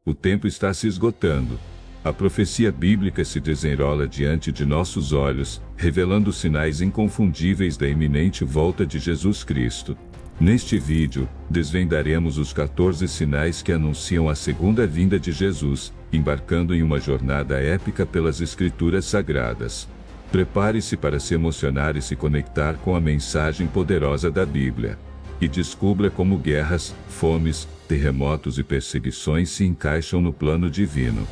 O tempo está se esgotando. A profecia bíblica se desenrola diante de nossos olhos, revelando sinais inconfundíveis da iminente volta de Jesus Cristo. Neste vídeo, desvendaremos os 14 sinais que anunciam a segunda vinda de Jesus, embarcando em uma jornada épica pelas Escrituras Sagradas. Prepare-se para se emocionar e se conectar com a mensagem poderosa da Bíblia. E descubra como guerras, fomes, terremotos e perseguições se encaixam no plano divino.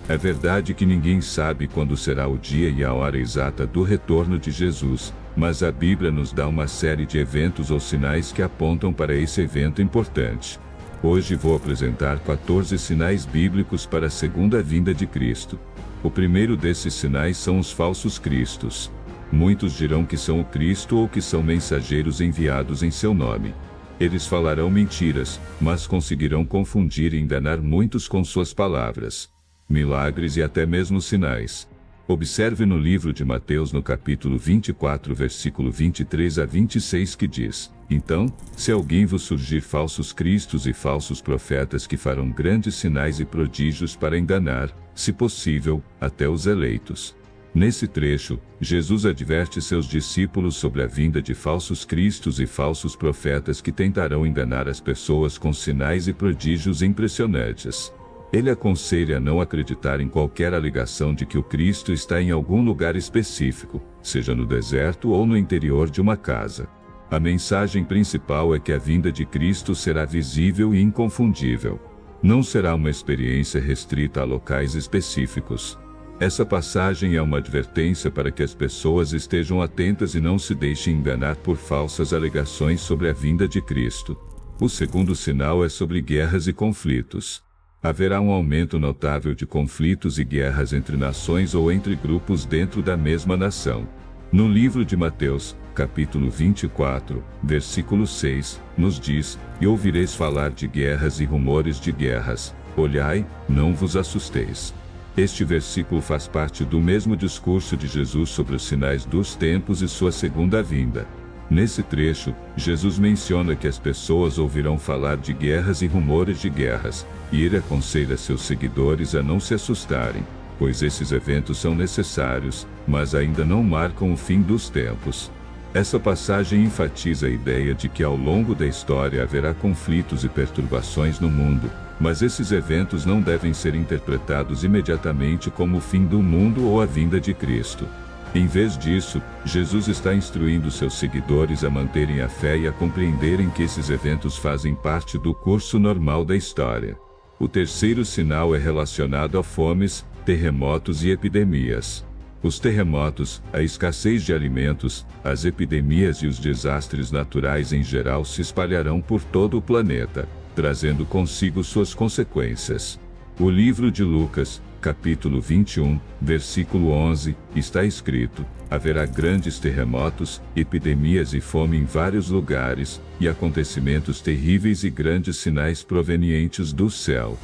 É verdade que ninguém sabe quando será o dia e a hora exata do retorno de Jesus, mas a Bíblia nos dá uma série de eventos ou sinais que apontam para esse evento importante. Hoje vou apresentar 14 sinais bíblicos para a segunda vinda de Cristo. O primeiro desses sinais são os falsos cristos. Muitos dirão que são o Cristo ou que são mensageiros enviados em seu nome. Eles falarão mentiras, mas conseguirão confundir e enganar muitos com suas palavras. Milagres e até mesmo sinais. Observe no livro de Mateus no capítulo 24 versículo 23 a 26 que diz: Então, se alguém vos surgir falsos cristos e falsos profetas que farão grandes sinais e prodígios para enganar, se possível, até os eleitos. Nesse trecho, Jesus adverte seus discípulos sobre a vinda de falsos cristos e falsos profetas que tentarão enganar as pessoas com sinais e prodígios impressionantes. Ele aconselha a não acreditar em qualquer alegação de que o Cristo está em algum lugar específico, seja no deserto ou no interior de uma casa. A mensagem principal é que a vinda de Cristo será visível e inconfundível. Não será uma experiência restrita a locais específicos. Essa passagem é uma advertência para que as pessoas estejam atentas e não se deixem enganar por falsas alegações sobre a vinda de Cristo. O segundo sinal é sobre guerras e conflitos. Haverá um aumento notável de conflitos e guerras entre nações ou entre grupos dentro da mesma nação. No livro de Mateus, capítulo 24, versículo 6, nos diz: E ouvireis falar de guerras e rumores de guerras. Olhai, não vos assusteis. Este versículo faz parte do mesmo discurso de Jesus sobre os sinais dos tempos e sua segunda vinda. Nesse trecho, Jesus menciona que as pessoas ouvirão falar de guerras e rumores de guerras, e ele aconselha seus seguidores a não se assustarem, pois esses eventos são necessários, mas ainda não marcam o fim dos tempos. Essa passagem enfatiza a ideia de que ao longo da história haverá conflitos e perturbações no mundo, mas esses eventos não devem ser interpretados imediatamente como o fim do mundo ou a vinda de Cristo. Em vez disso, Jesus está instruindo seus seguidores a manterem a fé e a compreenderem que esses eventos fazem parte do curso normal da história. O terceiro sinal é relacionado a fomes, terremotos e epidemias. Os terremotos, a escassez de alimentos, as epidemias e os desastres naturais em geral se espalharão por todo o planeta, trazendo consigo suas consequências. O livro de Lucas, capítulo 21, versículo 11, está escrito: Haverá grandes terremotos, epidemias e fome em vários lugares, e acontecimentos terríveis e grandes sinais provenientes do céu.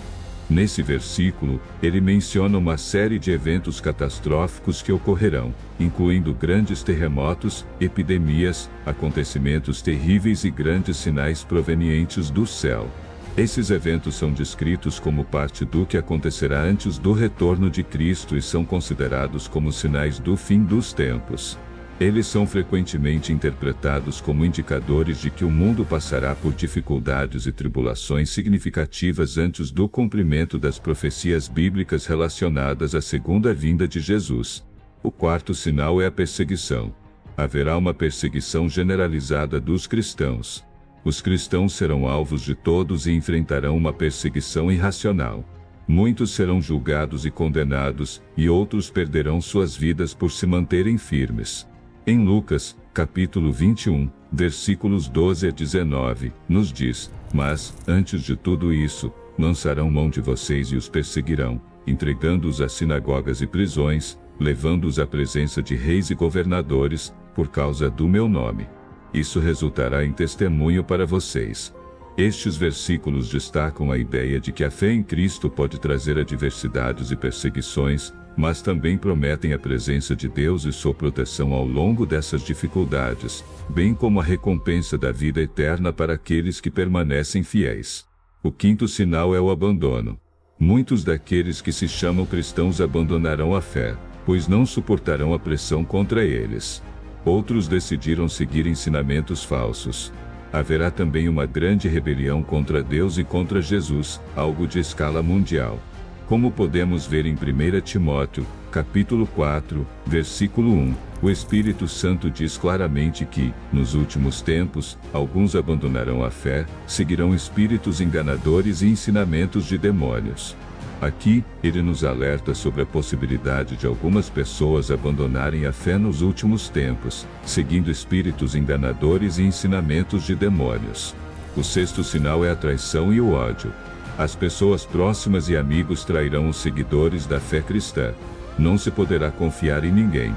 Nesse versículo, ele menciona uma série de eventos catastróficos que ocorrerão, incluindo grandes terremotos, epidemias, acontecimentos terríveis e grandes sinais provenientes do céu. Esses eventos são descritos como parte do que acontecerá antes do retorno de Cristo e são considerados como sinais do fim dos tempos. Eles são frequentemente interpretados como indicadores de que o mundo passará por dificuldades e tribulações significativas antes do cumprimento das profecias bíblicas relacionadas à segunda vinda de Jesus. O quarto sinal é a perseguição. Haverá uma perseguição generalizada dos cristãos. Os cristãos serão alvos de todos e enfrentarão uma perseguição irracional. Muitos serão julgados e condenados, e outros perderão suas vidas por se manterem firmes. Em Lucas, capítulo 21, versículos 12 a 19, nos diz: Mas, antes de tudo isso, lançarão mão de vocês e os perseguirão, entregando-os a sinagogas e prisões, levando-os à presença de reis e governadores, por causa do meu nome. Isso resultará em testemunho para vocês. Estes versículos destacam a ideia de que a fé em Cristo pode trazer adversidades e perseguições, mas também prometem a presença de Deus e sua proteção ao longo dessas dificuldades, bem como a recompensa da vida eterna para aqueles que permanecem fiéis. O quinto sinal é o abandono. Muitos daqueles que se chamam cristãos abandonarão a fé, pois não suportarão a pressão contra eles. Outros decidiram seguir ensinamentos falsos. Haverá também uma grande rebelião contra Deus e contra Jesus, algo de escala mundial. Como podemos ver em 1 Timóteo, capítulo 4, versículo 1, o Espírito Santo diz claramente que, nos últimos tempos, alguns abandonarão a fé, seguirão espíritos enganadores e ensinamentos de demônios. Aqui, ele nos alerta sobre a possibilidade de algumas pessoas abandonarem a fé nos últimos tempos, seguindo espíritos enganadores e ensinamentos de demônios. O sexto sinal é a traição e o ódio. As pessoas próximas e amigos trairão os seguidores da fé cristã. Não se poderá confiar em ninguém.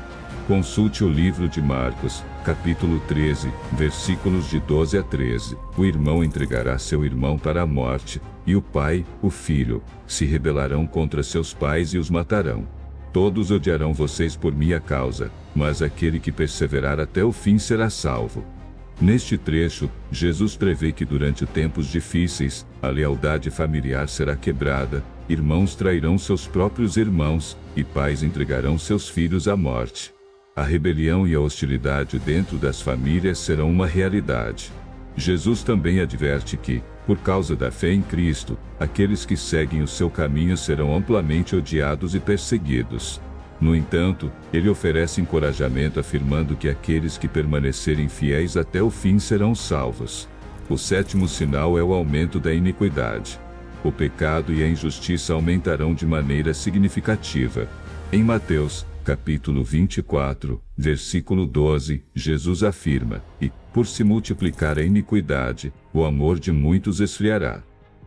Consulte o livro de Marcos, capítulo 13, versículos de 12 a 13. O irmão entregará seu irmão para a morte, e o pai, o filho, se rebelarão contra seus pais e os matarão. Todos odiarão vocês por minha causa, mas aquele que perseverar até o fim será salvo. Neste trecho, Jesus prevê que durante tempos difíceis, a lealdade familiar será quebrada, irmãos trairão seus próprios irmãos, e pais entregarão seus filhos à morte. A rebelião e a hostilidade dentro das famílias serão uma realidade. Jesus também adverte que, por causa da fé em Cristo, aqueles que seguem o seu caminho serão amplamente odiados e perseguidos. No entanto, ele oferece encorajamento afirmando que aqueles que permanecerem fiéis até o fim serão salvos. O sétimo sinal é o aumento da iniquidade. O pecado e a injustiça aumentarão de maneira significativa. Em Mateus, capítulo 24, versículo 12, Jesus afirma: "E, por se multiplicar a iniquidade, o amor de muitos esfriará."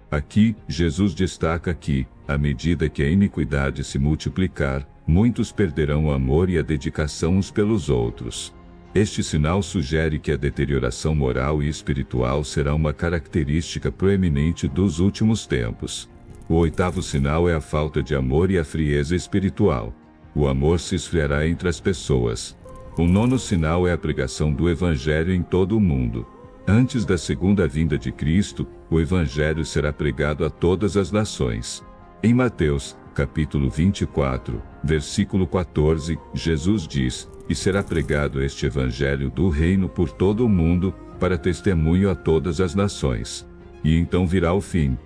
Aqui, Jesus destaca que, à medida que a iniquidade se multiplicar, muitos perderão o amor e a dedicação uns pelos outros. Este sinal sugere que a deterioração moral e espiritual será uma característica proeminente dos últimos tempos. O oitavo sinal é a falta de amor e a frieza espiritual. O amor se esfriará entre as pessoas. O nono sinal é a pregação do Evangelho em todo o mundo. Antes da segunda vinda de Cristo, o Evangelho será pregado a todas as nações. Em Mateus, capítulo 24, versículo 14, Jesus diz: "E será pregado este Evangelho do reino por todo o mundo, para testemunho a todas as nações. E então virá o fim."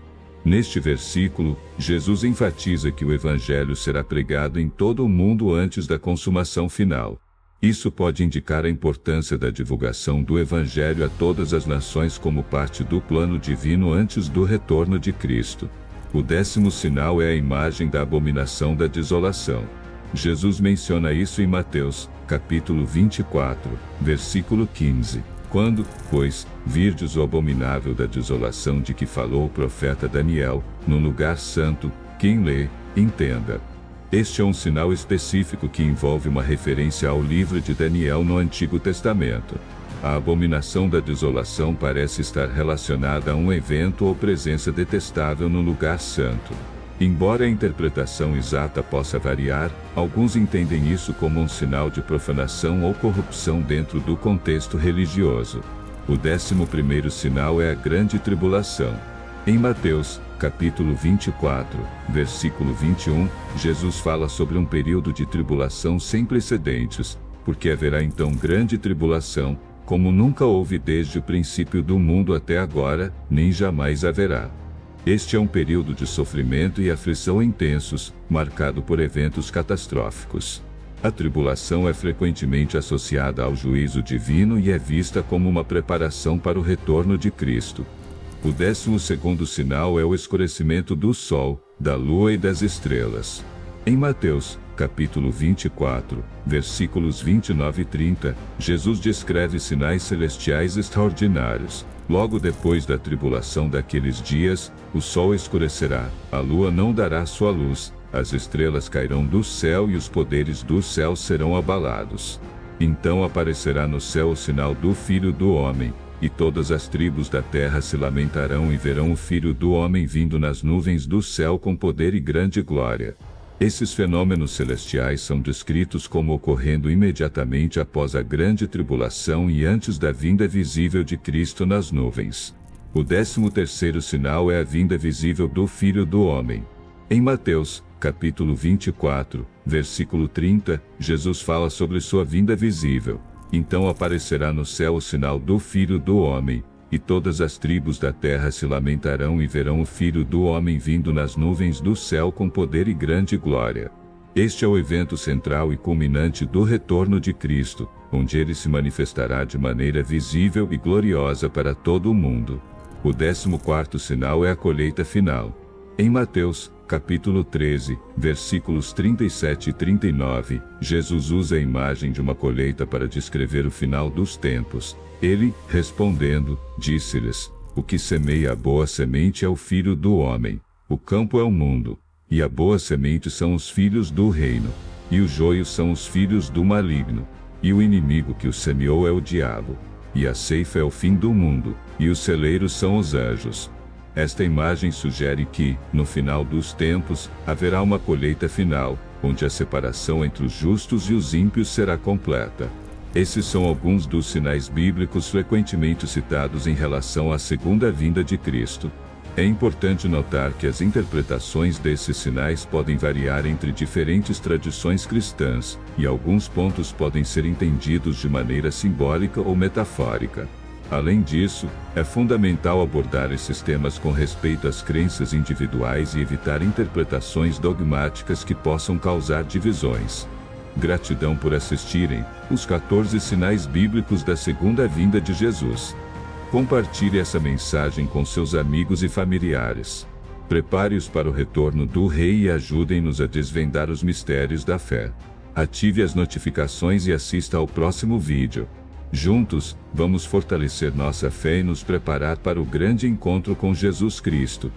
Neste versículo, Jesus enfatiza que o Evangelho será pregado em todo o mundo antes da consumação final. Isso pode indicar a importância da divulgação do Evangelho a todas as nações como parte do plano divino antes do retorno de Cristo. O décimo sinal é a imagem da abominação da desolação. Jesus menciona isso em Mateus, capítulo 24, versículo 15. Quando, pois, virdes o abominável da desolação de que falou o profeta Daniel, no lugar santo, quem lê, entenda. Este é um sinal específico que envolve uma referência ao livro de Daniel no Antigo Testamento. A abominação da desolação parece estar relacionada a um evento ou presença detestável no lugar santo. Embora a interpretação exata possa variar, alguns entendem isso como um sinal de profanação ou corrupção dentro do contexto religioso. O 11º sinal é a grande tribulação. Em Mateus, capítulo 24, versículo 21, Jesus fala sobre um período de tribulação sem precedentes, porque haverá então grande tribulação, como nunca houve desde o princípio do mundo até agora, nem jamais haverá. Este é um período de sofrimento e aflição intensos, marcado por eventos catastróficos. A tribulação é frequentemente associada ao juízo divino e é vista como uma preparação para o retorno de Cristo. O 12º sinal é o escurecimento do sol, da lua e das estrelas. Em Mateus, capítulo 24, versículos 29 e 30, Jesus descreve sinais celestiais extraordinários. Logo depois da tribulação daqueles dias, o sol escurecerá, a lua não dará sua luz, as estrelas cairão do céu e os poderes do céu serão abalados. Então aparecerá no céu o sinal do Filho do Homem, e todas as tribos da terra se lamentarão e verão o Filho do Homem vindo nas nuvens do céu com poder e grande glória. Esses fenômenos celestiais são descritos como ocorrendo imediatamente após a grande tribulação e antes da vinda visível de Cristo nas nuvens. O 13º sinal é a vinda visível do Filho do Homem. Em Mateus, capítulo 24, versículo 30, Jesus fala sobre sua vinda visível. Então aparecerá no céu o sinal do Filho do Homem, e todas as tribos da terra se lamentarão e verão o Filho do Homem vindo nas nuvens do céu com poder e grande glória. Este é o evento central e culminante do retorno de Cristo, onde ele se manifestará de maneira visível e gloriosa para todo o mundo. O 14º sinal é a colheita final. Em Mateus, capítulo 13, versículos 37 e 39, Jesus usa a imagem de uma colheita para descrever o final dos tempos. Ele, respondendo, disse-lhes: o que semeia a boa semente é o Filho do Homem. O campo é o mundo, e a boa semente são os filhos do reino, e os joios são os filhos do maligno, e o inimigo que o semeou é o diabo, e a ceifa é o fim do mundo, e os celeiros são os anjos. Esta imagem sugere que, no final dos tempos, haverá uma colheita final, onde a separação entre os justos e os ímpios será completa. Esses são alguns dos sinais bíblicos frequentemente citados em relação à segunda vinda de Cristo. É importante notar que as interpretações desses sinais podem variar entre diferentes tradições cristãs, e alguns pontos podem ser entendidos de maneira simbólica ou metafórica. Além disso, é fundamental abordar esses temas com respeito às crenças individuais e evitar interpretações dogmáticas que possam causar divisões. Gratidão por assistirem os 14 sinais bíblicos da segunda vinda de Jesus. Compartilhe essa mensagem com seus amigos e familiares. Prepare-os para o retorno do Rei e ajudem-nos a desvendar os mistérios da fé. Ative as notificações e assista ao próximo vídeo. Juntos, vamos fortalecer nossa fé e nos preparar para o grande encontro com Jesus Cristo.